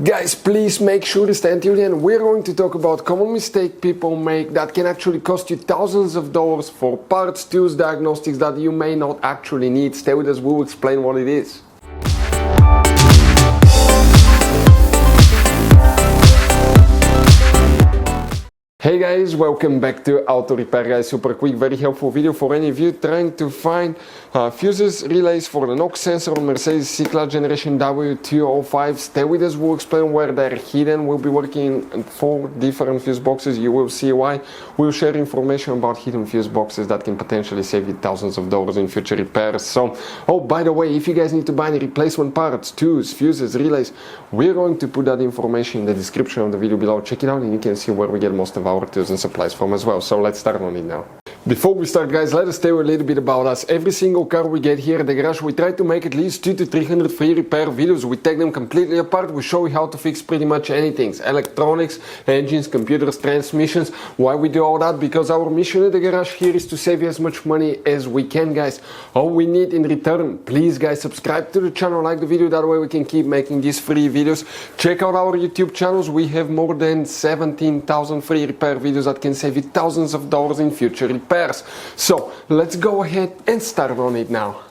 Guys, please make sure to stay until the end. We're going to talk about common mistake people make that can actually cost you thousands of dollars for parts, tools, diagnostics that you may not actually need. Stay with us, we'll explain what it is. Hey guys, welcome back to Auto Repair Guys. Super quick, very helpful video for any of you trying to find fuses, relays for the NOx sensor on Mercedes C-Class generation W205. Stay with us, we'll explain where they're hidden. We'll be working in 4 different fuse boxes. You will see why. We'll share information about hidden fuse boxes that can potentially save you thousands of dollars in future repairs. So, oh, by the way, if you guys need to buy any replacement parts, tools, fuses, relays, we're going to put that information in the description of the video below. Check it out and you can see where we get most of our tools and supplies from as well. So let's start on it now. Before we start, guys, let us tell you a little bit about us. Every single car we get here at the garage, we try to make at least 200 to 300 free repair videos. We take them completely apart. We show you how to fix pretty much anything. Electronics, engines, computers, transmissions. Why we do all that? Because our mission at the garage here is to save you as much money as we can, guys. All we need in return, please, guys, subscribe to the channel, like the video. That way we can keep making these free videos. Check out our YouTube channels. We have more than 17,000 free repair videos that can save you thousands of dollars in future repairs. So let's go ahead and start on it now.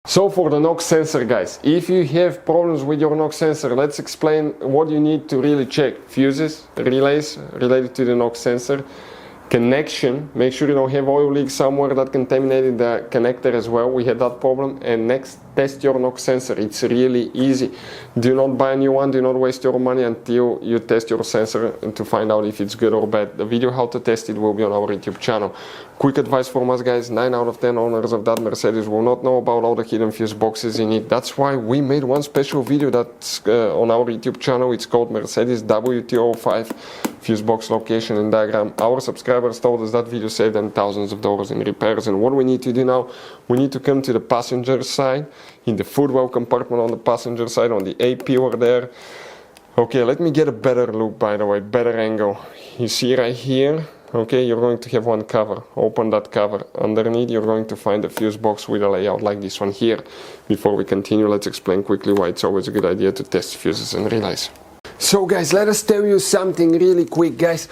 So for the NOx sensor, guys, if you have problems with your NOx sensor, let's explain what you need to really check. Fuses, relays related to the NOx sensor, connection, make sure you don't have oil leak somewhere that contaminated the connector as well. We had that problem. And next, test your NOx sensor. It's really easy. Do not buy a new one. Do not waste your money until you test your sensor to find out if it's good or bad. The video how to test it will be on our YouTube channel. Quick advice from us, guys, 9 out of 10 owners of that Mercedes will not know about all the hidden fuse boxes in it. That's why we made one special video that's on our YouTube channel. It's called Mercedes W205 fuse box location and diagram. Our subscribers told us that video saved them thousands of dollars in repairs. And what we need to do now, we need to come to the passenger side, in the footwell compartment on the passenger side, on the A pillar there. Okay, let me get a better look, by the way, better angle. You see right here, okay, you're going to have one cover. Open that cover. Underneath, you're going to find a fuse box with a layout like this one here. Before we continue, let's explain quickly why it's always a good idea to test fuses and relays. So guys, let us tell you something really quick, guys.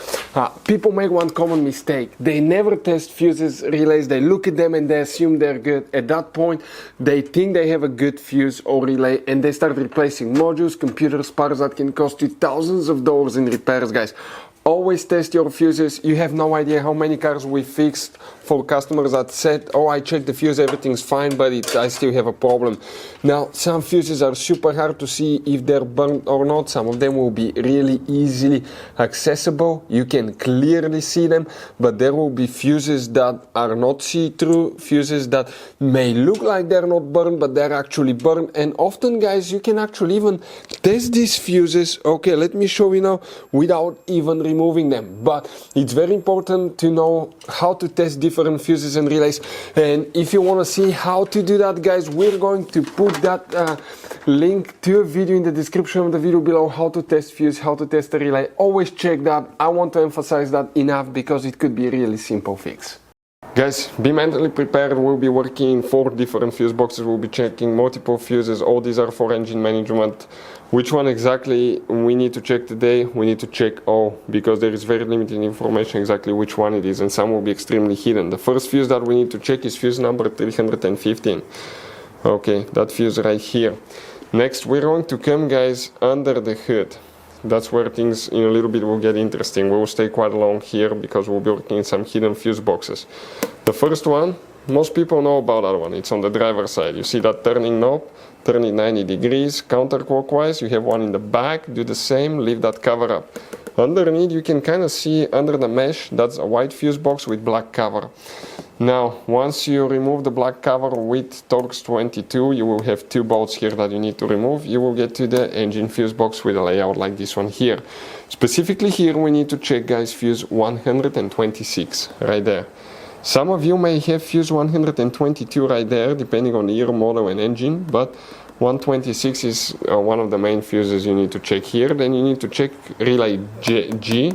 People make one common mistake. They never test fuses, relays. They look at them and they assume they're good. At that point, they think they have a good fuse or relay and they start replacing modules, computers, parts that can cost you thousands of dollars in repairs, guys. Always test your fuses. You have no idea how many cars we fixed for customers that said, oh, I checked the fuse, everything's fine, but I still have a problem. Now, some fuses are super hard to see if they're burnt or not. Some of them will be really easily accessible. You can clearly see them, but there will be fuses that are not see-through, fuses that may look like they're not burned, but they're actually burned. And often, guys, you can actually even test these fuses. Okay, let me show you now without even removing them. But it's very important to know how to test different fuses and relays. And if you want to see how to do that, guys, we're going to put that link to a video in the description of the video below, how to test fuse, how to test a relay. Always check that. I want to emphasize that enough because it could be a really simple fix. Guys, be mentally prepared. We'll be working in 4 different fuse boxes. We'll be checking multiple fuses. All these are for engine management. Which one exactly we need to check today? We need to check all, because there is very limited information exactly which one it is, and some will be extremely hidden. The first fuse that we need to check is fuse number 315. Okay, that fuse right here. Next, we're going to come, guys, under the hood. That's where things in a little bit will get interesting. We will stay quite long here because we'll be working in some hidden fuse boxes. The first one, most people know about that one. It's on the driver's side. You see that turning knob, turn it 90 degrees counterclockwise. You have one in the back, do the same, leave that cover up. Underneath, you can kind of see under the mesh, that's a white fuse box with black cover. Now, once you remove the black cover with Torx 22, you will have 2 bolts here that you need to remove. You will get to the engine fuse box with a layout like this one here. Specifically here, we need to check, guys, fuse 126, right there. Some of you may have fuse 122 right there, depending on the year, model and engine, but 126 is one of the main fuses you need to check here. Then you need to check relay G.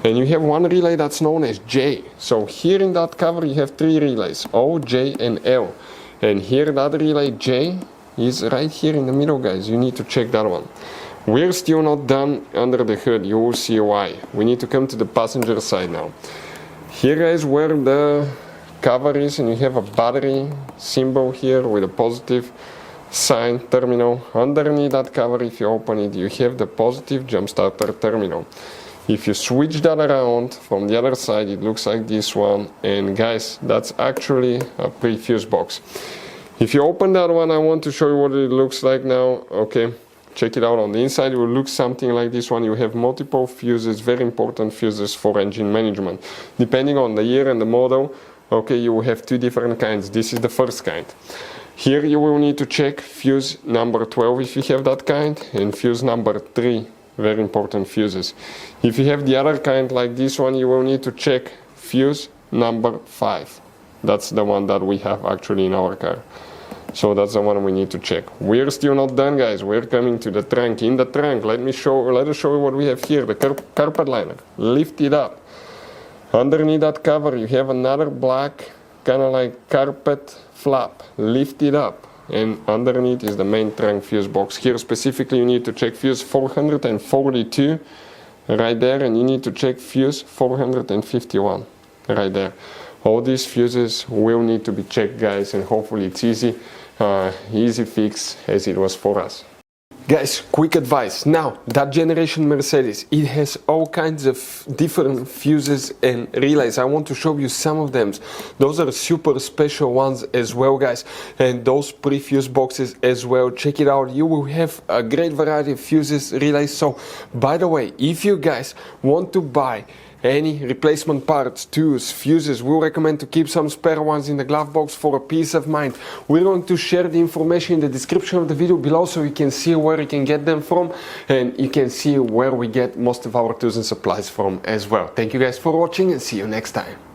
And you have one relay that's known as J. So here in that cover you have 3 relays, O, J and L. And here that relay J is right here in the middle, guys. You need to check that one. We're still not done under the hood, you will see why. We need to come to the passenger side now. Here is where the cover is, and you have a battery symbol here with a positive sign terminal. Underneath that cover, if you open it, you have the positive jump starter terminal. If you switch that around from the other side, it looks like this one, and guys, that's actually a pre-fuse box. If you open that one, I want to show you what it looks like now. Okay, check it out. On the inside, it will look something like this one. You have multiple fuses, very important fuses for engine management. Depending on the year and the model, okay, you will have two different kinds. This is the first kind. Here you will need to check fuse number 12 if you have that kind, and fuse number 3, very important fuses. If you have the other kind like this one, you will need to check fuse number 5. That's the one that we have actually in our car. So that's the one we need to check. We're still not done, guys. We're coming to the trunk. In the trunk, let us show you what we have here. The carpet liner. Lift it up. Underneath that cover, you have another black kind of like carpet flap. Lift it up, and underneath is the main trunk fuse box. Here specifically you need to check fuse 442 right there, and you need to check fuse 451 right there. All these fuses will need to be checked, guys, and hopefully it's easy fix as it was for us. Guys, quick advice. Now, that generation Mercedes, it has all kinds of different fuses and relays. I want to show you some of them. Those are super special ones as well, guys. And those pre-fuse boxes as well. Check it out. You will have a great variety of fuses, relays. So, by the way, if you guys want to buy any replacement parts, tools, fuses, we recommend to keep some spare ones in the glove box for a peace of mind. We're going to share the information in the description of the video below, so you can see where you can get them from, and you can see where we get most of our tools and supplies from as well. Thank you guys for watching, and see you next time.